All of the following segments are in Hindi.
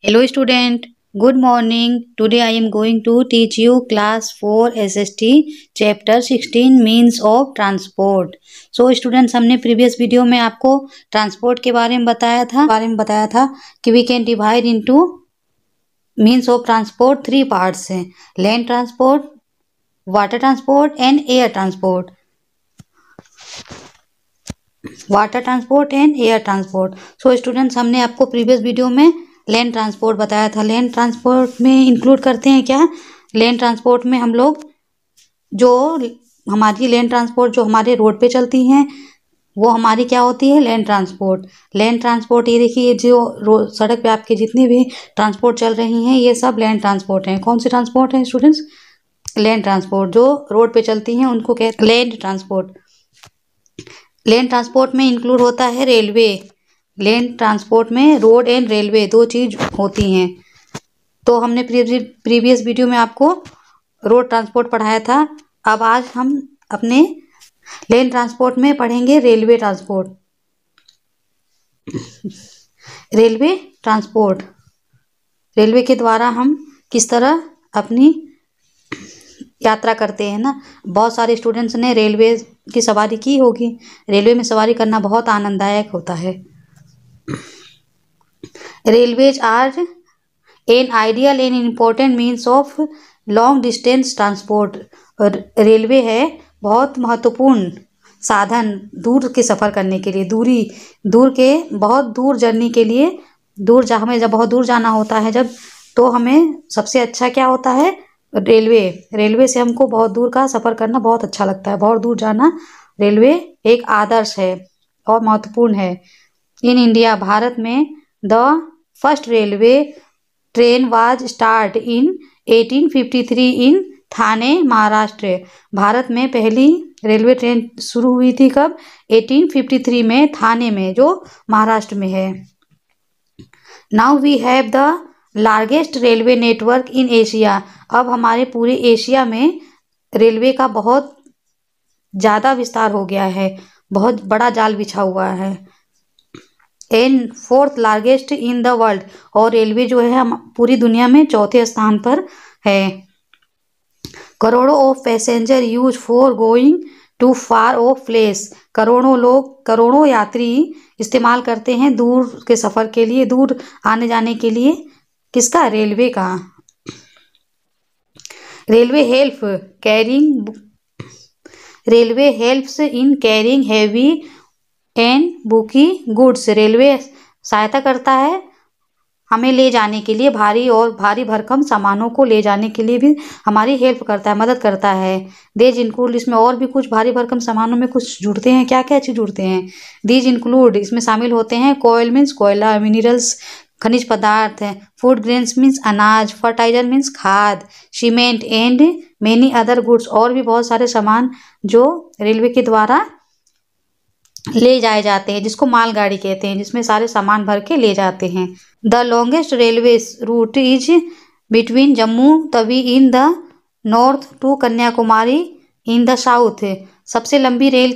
Hello student, good morning. Today I am going to teach you class 4 SST chapter 16 means of transport. So students, हमने previous video में आपको transport के बारे में बताया था कि we can divide into means of transport 3 parts हैं, land transport, water transport and air transport. Water transport and air transport. So students, हमने आपको प्रीवियस वीडियो में लैंड ट्रांसपोर्ट बताया था. लैंड ट्रांसपोर्ट में इंक्लूड करते हैं क्या? लैंड ट्रांसपोर्ट में हम लोग जो हमारी लैंड ट्रांसपोर्ट जो हमारे रोड पे चलती हैं वो हमारी क्या होती है? Land transport. लैंड ट्रांसपोर्ट, ये देखिए जो सड़क पे आपके जितनी भी ट्रांसपोर्ट चल रही हैं ये सब लैंड ट्रांसपोर्ट हैं. कौन सी ट्रांसपोर्ट हैं स्टूडेंट्स? Land transport. जो रोड पे चलती हैं उनको कहते हैं लैंड ट्रांसपोर्ट. लैंड ट्रांसपोर्ट में इंक्लूड होता है रेलवे. लैंड ट्रांसपोर्ट में रोड एंड रेलवे दो चीज होती हैं. तो हमने प्रीवियस वीडियो में आपको रोड ट्रांसपोर्ट पढ़ाया था. अब आज हम अपने लैंड ट्रांसपोर्ट में पढ़ेंगे railway transport. Railway transport, railway के द्वारा हम किस तरह अपनी यात्रा करते हैं ना. बहुत सारे स्टूडेंट्स ने रेलवे की सवारी की होगी. रेलवे में सवारी करना बहुत आनंददायक होता है. Railways are an ideal and important means of long distance transport. Railway है बहुत महत्वपूर्ण साधन दूर के सफ़र करने के लिए, बहुत दूर जर्नी के लिए. हमें जब बहुत दूर जाना होता है तो हमें सबसे अच्छा क्या होता है? रेलवे से हमको बहुत दूर का सफ़र करना बहुत अच्छा लगता है. बहुत दूर जाना रेलवे एक आदर्श है और महत्वपूर्ण है. इन इंडिया, भारत में the first railway train was start in 1853 इन थाने, महाराष्ट्र. भारत में पहली रेलवे ट्रेन शुरू हुई थी कब? 1853 में, थाने में, जो महाराष्ट्र में है. Now we have the largest railway network in Asia. अब हमारे पूरे एशिया में रेलवे का बहुत ज़्यादा विस्तार हो गया है, बहुत बड़ा जाल बिछा हुआ है. And fourth largest in the world. और रेलवे जो है हम पूरी दुनिया में चौथे स्थान पर है. करोड़ों of passenger use for going to far off place. करोड़ों यात्री इस्तेमाल करते हैं दूर के सफ़र के लिए, दूर आने जाने के लिए. किसका? रेलवे का. Railway helps in carrying heavy and bulky goods. Railway सहायता करता है हमें ले जाने के लिए, भारी भरकम सामानों को ले जाने के लिए भी हमारी हेल्प करता है, मदद करता है. दीज इंक्लूड, इसमें और भी कुछ भारी भरकम सामानों में कुछ जुड़ते हैं. क्या क्या चीज़ जुड़ते हैं? दीज इंक्लूड, इसमें शामिल होते हैं कोयल मीन्स कोयला, मिनरल्स खनिज पदार्थ, फूड ग्रेन्स मीन्स अनाज, फर्टाइजर मीन्स खाद, cement and many other goods. और भी बहुत सारे सामान जो रेलवे के द्वारा ले जाए जाते हैं, जिसको मालगाड़ी कहते हैं, जिसमें सारे सामान भर के ले जाते हैं. The longest railway route is between Jammu Tawi in the north to Kanyakumari in the south. सबसे लंबी रेल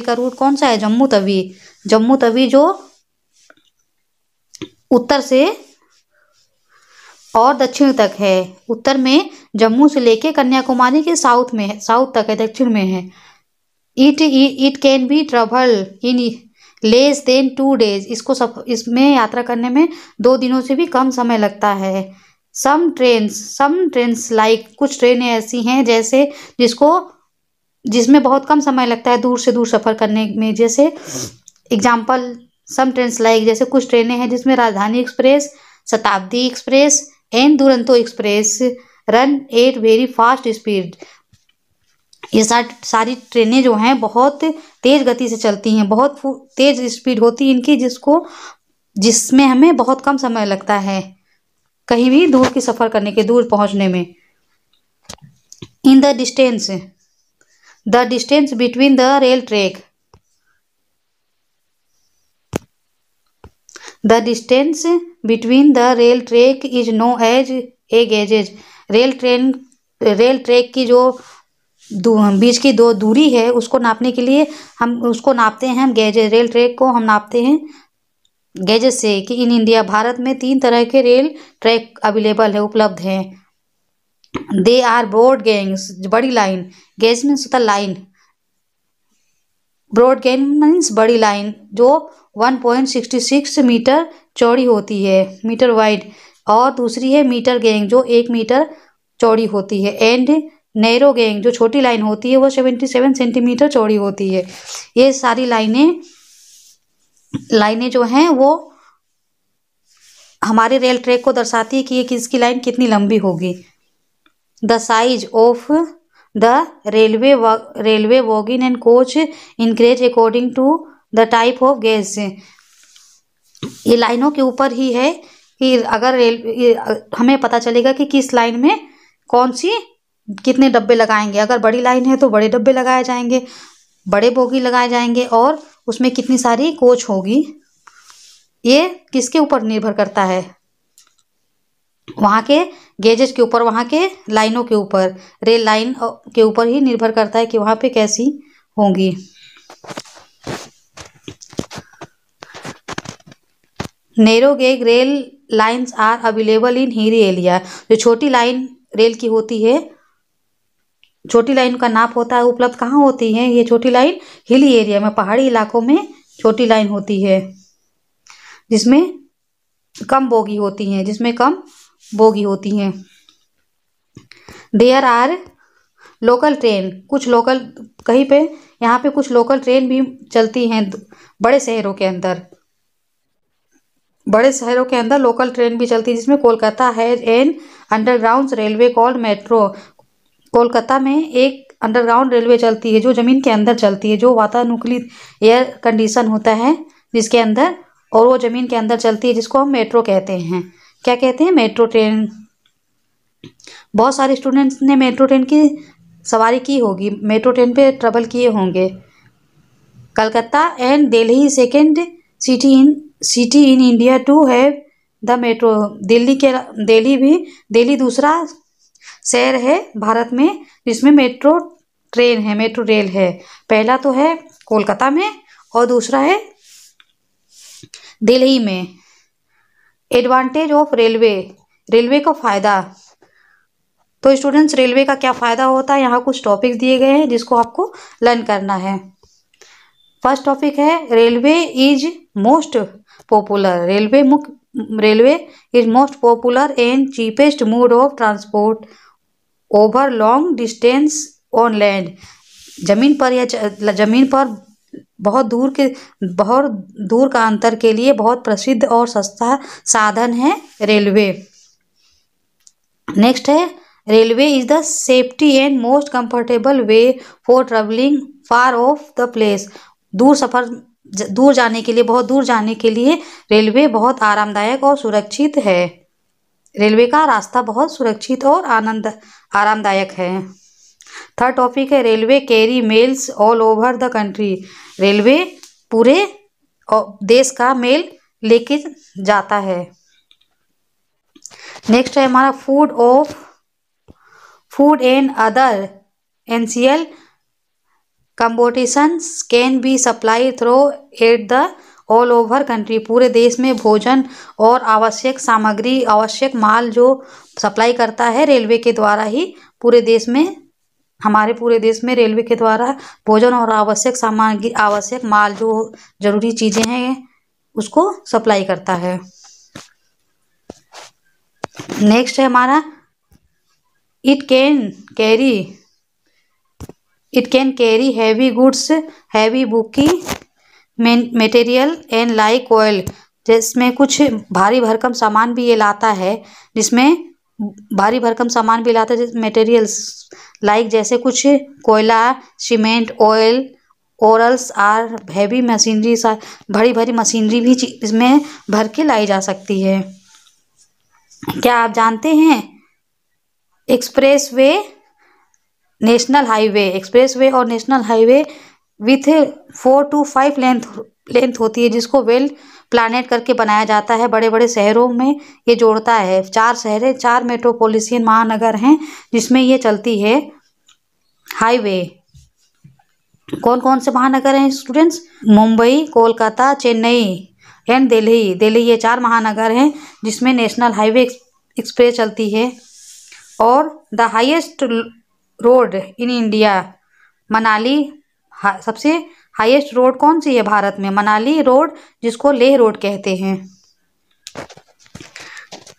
का रूट कौन सा है? जम्मू तवी जो उत्तर से और दक्षिण तक है. उत्तर में जम्मू से लेके कन्याकुमारी के साउथ तक है, दक्षिण में है. It can be travel in less than 2 days. इसमें यात्रा करने में 2 दिनों से भी कम समय लगता है. सम ट्रेन्स लाइक, कुछ ट्रेनें ऐसी हैं जैसे जिसमें बहुत कम समय लगता है दूर से दूर सफ़र करने में. जैसे एग्जाम्पल, सम ट्रेन्स लाइक, जैसे कुछ ट्रेनें हैं जिसमें राजधानी एक्सप्रेस, शताब्दी express and Duronto express run at very fast speed. ये सारी ट्रेनें जो हैं बहुत तेज़ गति से चलती हैं, बहुत तेज़ स्पीड होती है इनकी, जिसमें हमें बहुत कम समय लगता है कहीं भी दूर की सफ़र करने के, दूर पहुंचने में. In the distance between the rail track. The distance between the rail track is known as a gauge. Rail track की जो बीच की दो दूरी है उसको नापने के लिए हम उसको नापते हैं, हम गेजेस, रेल ट्रैक को हम नापते हैं गेजेस से कि इन इंडिया, भारत में 3 तरह के रेल ट्रैक अवेलेबल है, उपलब्ध हैं। दे आर ब्रॉड गेज, बड़ी लाइन, गेज मीन्स होता लाइन, ब्रॉड गेज मीन्स बड़ी लाइन जो 1.66 मीटर चौड़ी होती है, मीटर वाइड, और दूसरी है मीटर गेज जो 1 मीटर चौड़ी होती है। एंड नैरो गेज जो छोटी लाइन होती है वो 77 सेंटीमीटर चौड़ी होती है। ये सारी लाइनें जो हैं वो हमारे रेल ट्रैक को दर्शाती है कि ये किसकी लाइन कितनी लंबी होगी। The size of the railway wagon and coach increase according to the type of gauge. ये लाइनों के ऊपर ही है कि अगर हमें पता चलेगा कि किस लाइन में कौन सी कितने डब्बे लगाएंगे। अगर बड़ी लाइन है तो बड़े डब्बे लगाए जाएंगे, बड़े बोगी लगाए जाएंगे, और उसमें कितनी सारी कोच होगी, ये किसके ऊपर निर्भर करता है, वहाँ के गेजेस के ऊपर, वहाँ के लाइनों के ऊपर, रेल लाइन के ऊपर ही निर्भर करता है कि वहाँ पे कैसी होंगी। Narrow gauge rail lines are available in hilly area. जो छोटी लाइन रेल की होती है, छोटी लाइन का नाप होता है, उपलब्ध कहाँ होती है ये छोटी लाइन? हिली एरिया में, पहाड़ी इलाकों में छोटी लाइन होती है जिसमें कम बोगी होती हैं, देयर आर लोकल ट्रेन, कुछ लोकल, कहीं पे यहाँ पे कुछ लोकल ट्रेन भी चलती हैं बड़े शहरों के अंदर लोकल ट्रेन भी चलती है, जिसमें कोलकाता है an underground railway called metro. Kolkata में एक अंडरग्राउंड रेलवे चलती है जो जमीन के अंदर चलती है, जो वातानुकूलित एयर कंडीशन होता है जिसके अंदर, और वो जमीन के अंदर चलती है, जिसको हम मेट्रो कहते हैं। क्या कहते हैं? Metro train. बहुत सारे स्टूडेंट्स ने मेट्रो ट्रेन की सवारी की होगी, मेट्रो ट्रेन पे ट्रेवल किए होंगे। Calcutta and Delhi second city in India to have the metro. Delhi दूसरा शहर है भारत में जिसमें मेट्रो रेल है। पहला तो है कोलकाता में और दूसरा है दिल्ली में। एडवांटेज ऑफ रेलवे का फ़ायदा। तो स्टूडेंट्स, रेलवे का क्या फ़ायदा होता है, यहाँ कुछ टॉपिक दिए गए हैं जिसको आपको लर्न करना है। फर्स्ट टॉपिक है railway is most popular. Railway is most popular and cheapest mode of transport over long distance on land. जमीन पर बहुत दूर का अंतर के लिए बहुत प्रसिद्ध और सस्ता साधन है रेलवे। नेक्स्ट है railway is the safety and most comfortable way for travelling far of the place. बहुत दूर जाने के लिए रेलवे बहुत आरामदायक और सुरक्षित है। रेलवे का रास्ता बहुत सुरक्षित और आरामदायक है। थर्ड टॉपिक है railway carry mails all over the country. Railway पूरे देश का मेल लेके जाता है। नेक्स्ट है हमारा food and other essential commodities can be supply through at the all over country. पूरे देश में भोजन और आवश्यक सामग्री, आवश्यक माल जो सप्लाई करता है रेलवे के द्वारा ही हमारे पूरे देश में रेलवे के द्वारा भोजन और आवश्यक सामग्री, आवश्यक माल जो जरूरी चीज़ें हैं उसको सप्लाई करता है। नेक्स्ट है हमारा it can carry heavy goods, heavy bulky material and like oil. जिसमें कुछ भारी भरकम सामान भी ये लाता है, मटेरियल्स लाइक जैसे कुछ कोयला, cement, oil, ores are heavy machinery. भारी मशीनरी भी इसमें भर के लाई जा सकती है। क्या आप जानते हैं एक्सप्रेसवे और national highway with 4 to 5 length होती है, जिसको वेल प्लानेट करके बनाया जाता है। बड़े बड़े शहरों में ये जोड़ता है। 4 मेट्रोपॉलिटन महानगर हैं जिसमें ये चलती है। हाईवे। कौन कौन से महानगर हैं स्टूडेंट्स? मुंबई, कोलकाता, चेन्नई एंड दिल्ली। दिल्ली, ये 4 महानगर हैं जिसमें नेशनल हाईवे एक्सप्रेस चलती है। और the highest road in India, Manali. सबसे हाईएस्ट रोड कौन सी है भारत में? मनाली रोड, जिसको लेह रोड कहते हैं।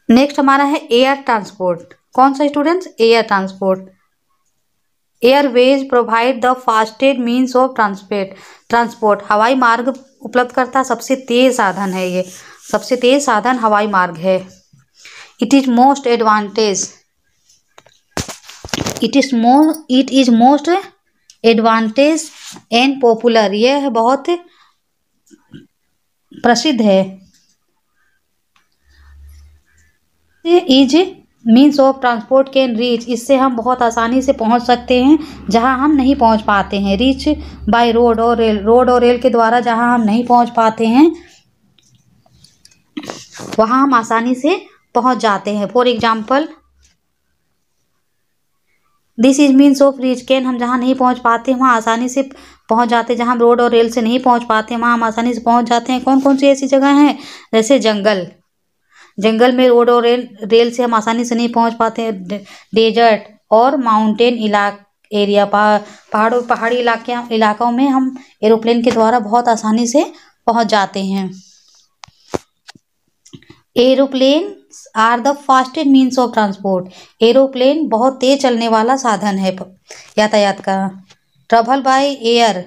नेक्स्ट हमारा है एयर ट्रांसपोर्ट। कौन सा students? Air transport. Airways provide the fastest means of transport. हवाई मार्ग उपलब्ध करता सबसे तेज साधन है ये। सबसे तेज साधन हवाई मार्ग है। It is most advantage and popular. यह बहुत प्रसिद्ध है। Is means of transport can reach. इससे हम बहुत आसानी से पहुंच सकते हैं जहां हम नहीं पहुंच पाते हैं। रीच बाय रोड और रेल। रोड और रेल के द्वारा जहां हम नहीं पहुंच पाते हैं वहां हम आसानी से पहुंच जाते हैं। For example, this is means of reach can. हम जहां नहीं पहुंच पाते वहां आसानी से पहुंच जाते हैं। जहां हम रोड और रेल से नहीं पहुंच पाते वहां हम आसानी से पहुंच जाते हैं। कौन कौन सी ऐसी जगह हैं? जैसे जंगल में रोड और रेल से हम आसानी से नहीं पहुंच पाते हैं। डेजर्ट और माउंटेन एरिया, पहाड़ी इलाकों में हम एरोप्लेन के द्वारा बहुत आसानी से पहुंच जाते हैं। Aeroplane are the fastest means of transport. Aeroplane बहुत तेज चलने वाला साधन है यातायात का। Travel by air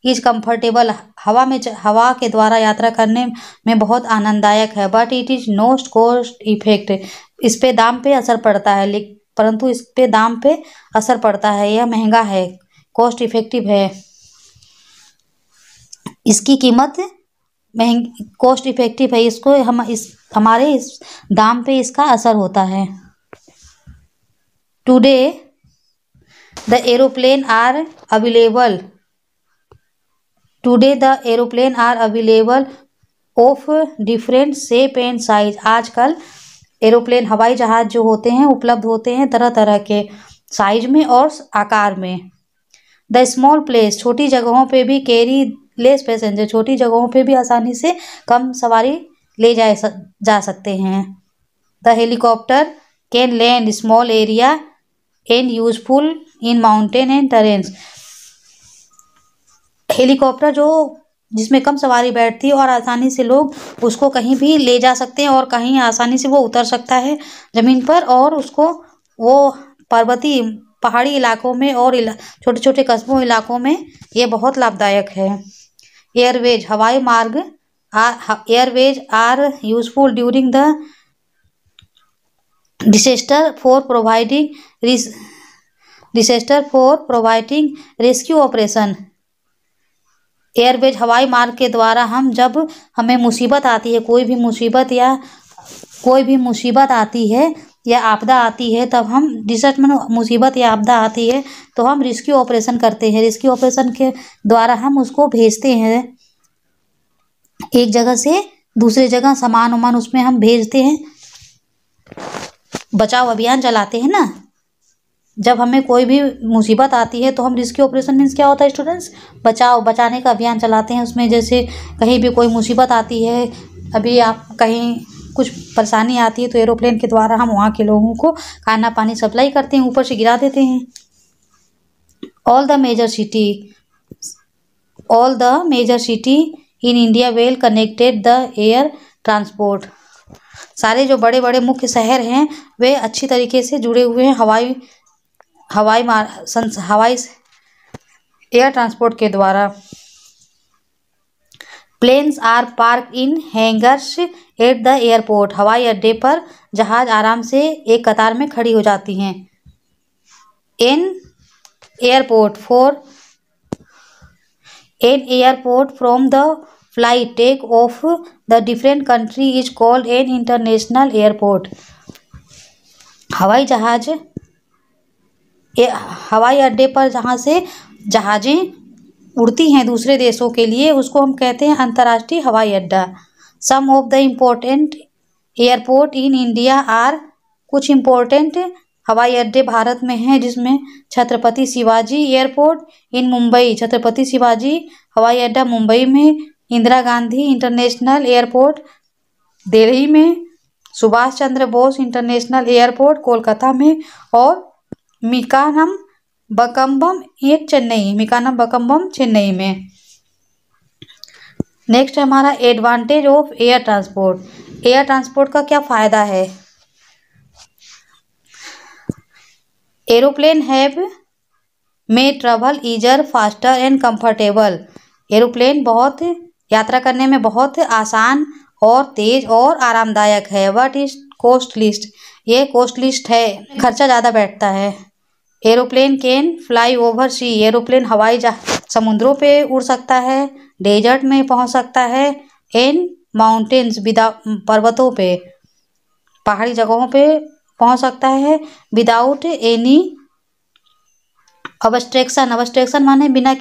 is comfortable. हवा के द्वारा यात्रा करने में बहुत आनंददायक है। But it is not cost effect. इस पे दाम पे असर पड़ता है, परंतु इस पे दाम पे असर पड़ता है। यह महंगा है, कॉस्ट इफेक्टिव है। इसकी कीमत कॉस्ट इफेक्टिव है। इसको हमारे इस दाम पे इसका असर होता है। Today the aeroplane are available of different shape and size. आजकल एरोप्लेन, हवाई जहाज जो होते हैं उपलब्ध होते हैं तरह तरह के साइज में और आकार में। द स्मॉल प्लेस, छोटी जगहों पे भी कैरी लेस पैसेंजर। छोटी जगहों पे भी आसानी से कम सवारी ले जा सकते हैं। The helicopter can land small area and useful in mountain and terrains. Helicopter जिसमें कम सवारी बैठती है और आसानी से लोग उसको कहीं भी ले जा सकते हैं और कहीं आसानी से वो उतर सकता है ज़मीन पर, और उसको वो पर्वतीय पहाड़ी इलाकों में और छोटे छोटे कस्बों इलाकों में ये बहुत लाभदायक है। एयरवेज, हवाई मार्ग। Airways are useful during the disaster for providing rescue operation. Airways, हवाई मार्ग के द्वारा जब हमें मुसीबत आती है, कोई भी मुसीबत आती है या आपदा आती है, तब हम मुसीबत या आपदा आती है तो हम रेस्क्यू ऑपरेशन करते हैं। रेस्क्यू ऑपरेशन के द्वारा हम उसको भेजते हैं एक जगह से दूसरे जगह, सामान उसमें हम भेजते हैं। बचाव अभियान चलाते हैं ना। जब हमें कोई भी मुसीबत आती है तो हम रेस्क्यू ऑपरेशन मीन्स क्या होता है स्टूडेंट्स? बचाने का अभियान चलाते हैं। उसमें जैसे कहीं भी कोई मुसीबत आती है, अभी आप कहीं कुछ परेशानी आती है तो एरोप्लेन के द्वारा हम वहाँ के लोगों को खाना पानी सप्लाई करते हैं, ऊपर से गिरा देते हैं। All the major city in India well connected the air transport. सारे जो बड़े बड़े मुख्य शहर हैं वे अच्छी तरीके से जुड़े हुए हैं हवाई एयर ट्रांसपोर्ट के द्वारा। Planes are park in hangars at the airport. हवाई अड्डे पर जहाज आराम से एक कतार में खड़ी हो जाती हैं। Airport from the flight take off the different country is called an international airport. हवाई अड्डे पर जहाँ से जहाज़ें उड़ती हैं दूसरे देशों के लिए, उसको हम कहते हैं अंतर्राष्ट्रीय हवाई अड्डा। Some of the important airport in India are. कुछ इम्पोर्टेंट हवाई अड्डे भारत में हैं, जिसमें छत्रपति शिवाजी एयरपोर्ट इन मुंबई, छत्रपति शिवाजी हवाई अड्डा मुंबई में, इंदिरा गांधी इंटरनेशनल एयरपोर्ट दिल्ली में, सुभाष चंद्र बोस इंटरनेशनल एयरपोर्ट कोलकाता में और मिकानम चेन्नई में। नेक्स्ट है हमारा advantage of air transport. Air transport का क्या फ़ायदा है? Aeroplane have may travel easier faster and comfortable. Aeroplane बहुत यात्रा करने में बहुत आसान और तेज और आरामदायक है। बट इज कॉस्टलिस्ट, ये कॉस्टलिस्ट है, खर्चा ज़्यादा बैठता है। Aeroplane can fly over sea, aeroplane हवाई समुद्रों पे उड़ सकता है, डेजर्ट में पहुंच सकता है, एन माउंटेन्स पर्वतों पे, पहाड़ी जगहों पे पहुंच सकता है, विदाउट एनी ऑब्स्ट्रक्शन। ऑब्स्ट्रक्शन माने बिना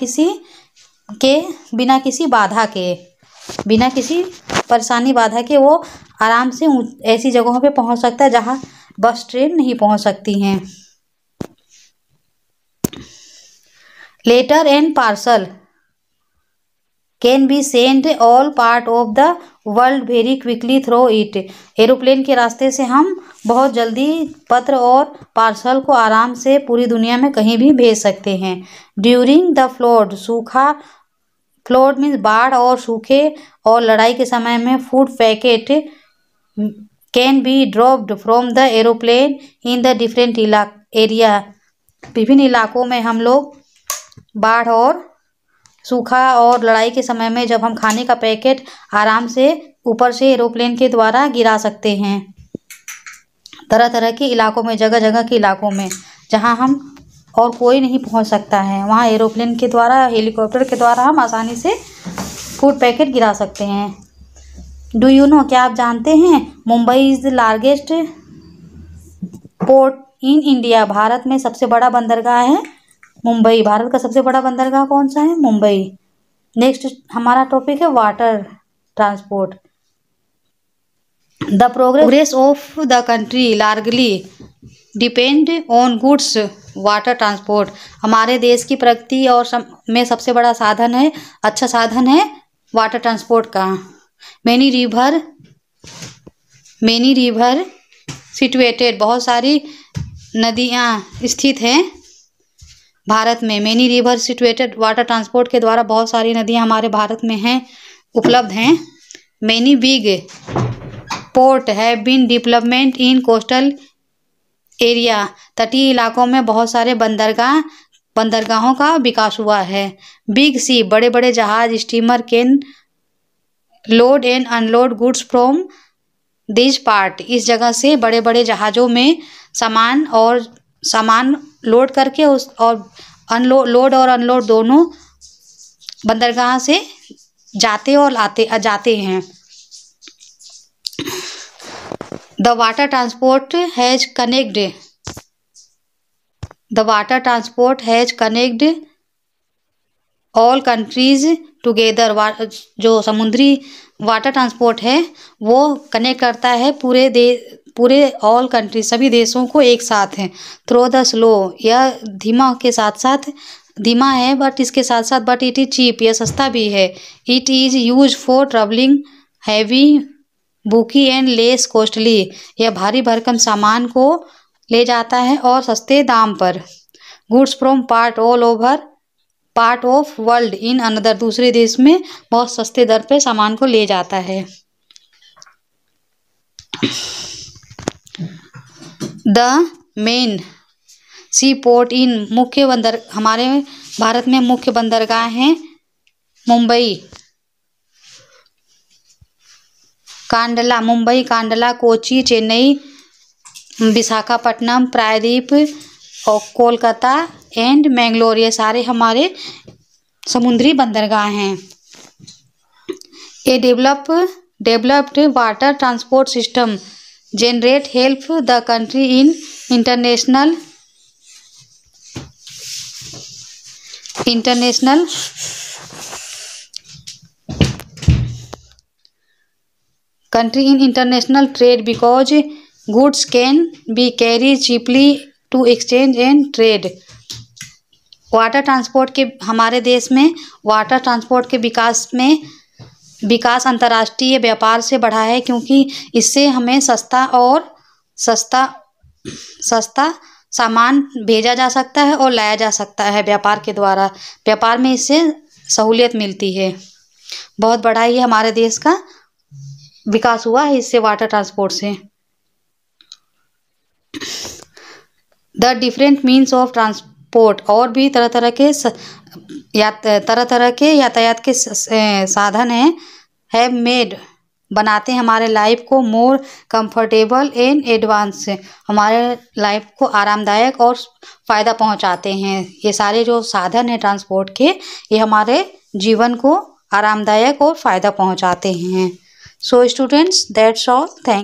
किसी बाधा के, बिना किसी परेशानी बाधा के वो आराम से ऐसी जगहों पे पहुंच सकता है जहां बस ट्रेन नहीं पहुंच सकती हैं। Letter and parcel can be send all part of the world very quickly through it. Aeroplane के रास्ते से हम बहुत जल्दी पत्र और पार्सल को आराम से पूरी दुनिया में कहीं भी भेज सकते हैं। During the flood, flood means बाढ़ और सूखे और लड़ाई के समय में food packet can be dropped from the aeroplane in the different area. विभिन्न इलाकों में हम लोग बाढ़ और सूखा और लड़ाई के समय में जब हम खाने का पैकेट आराम से ऊपर से एरोप्लेन के द्वारा गिरा सकते हैं। तरह तरह के इलाकों में, जगह जगह के इलाकों में जहां हम और कोई नहीं पहुंच सकता है, वहां एरोप्लेन के द्वारा, हेलीकॉप्टर के द्वारा हम आसानी से फूड पैकेट गिरा सकते हैं। डू यू नो, क्या आप जानते हैं, Mumbai is the largest port in India. Bharat में सबसे बड़ा बंदरगाह है मुंबई। भारत का सबसे बड़ा बंदरगाह कौन सा है? मुंबई। नेक्स्ट हमारा टॉपिक है water transport. The progress of the country largely depend on goods water transport. हमारे देश की प्रगति और में सबसे बड़ा साधन है, अच्छा साधन है वाटर ट्रांसपोर्ट का। मैनी रिवर सिचुएटेड, बहुत सारी नदियाँ स्थित हैं भारत में। Many river situated, water transport के द्वारा बहुत सारी नदियाँ हमारे भारत में हैं, उपलब्ध हैं। Many big port have been development in coastal area. तटीय इलाकों में बहुत सारे बंदरगाहों का विकास हुआ है। बिग सी, बड़े बड़े जहाज, steamer can load and unload goods from this part. इस जगह से बड़े बड़े जहाज़ों में सामान लोड करके और लोड और अनलोड दोनों बंदरगाह से जाते हैं। The water transport has connect all countries together. जो समुद्री वाटर ट्रांसपोर्ट है वो कनेक्ट करता है पूरे ऑल कंट्री, सभी देशों को एक साथ है। थ्रो द स्लो, यह धीमा है बट इसके साथ साथ बट इट इज चीप, यह सस्ता भी है। It is use for travelling heavy bulky and less costly, यह भारी भरकम सामान को ले जाता है और सस्ते दाम पर। Goods from part of world in another, दूसरे देश में बहुत सस्ते दर पे सामान को ले जाता है। The main sea port in, हमारे भारत में मुख्य बंदरगाह हैं मुंबई, कांडला, कोची, चेन्नई, विशाखापट्टनम, प्रायद्वीप और कोलकाता एंड मैंगलोर, ये सारे हमारे समुद्री बंदरगाह हैं। A developed water transport system generate help the country in international trade because goods can be carried cheaply to exchange and trade. Water transport के हमारे देश में वाटर ट्रांसपोर्ट के विकास अंतर्राष्ट्रीय व्यापार से बढ़ा है, क्योंकि इससे हमें सस्ता सामान भेजा जा सकता है और लाया जा सकता है व्यापार के द्वारा। व्यापार में इससे सहूलियत मिलती है। बहुत बड़ा ये हमारे देश का विकास हुआ है इससे, वाटर ट्रांसपोर्ट से। The different means of transport, और भी तरह तरह के यातायात के साधन हैं मेड, बनाते हैं हमारे लाइफ को मोर कंफर्टेबल एंड एडवांस, हमारे लाइफ को आरामदायक और फ़ायदा पहुंचाते हैं। ये सारे जो साधन हैं ट्रांसपोर्ट के, ये हमारे जीवन को आरामदायक और फ़ायदा पहुंचाते हैं। So students, that's all. Thank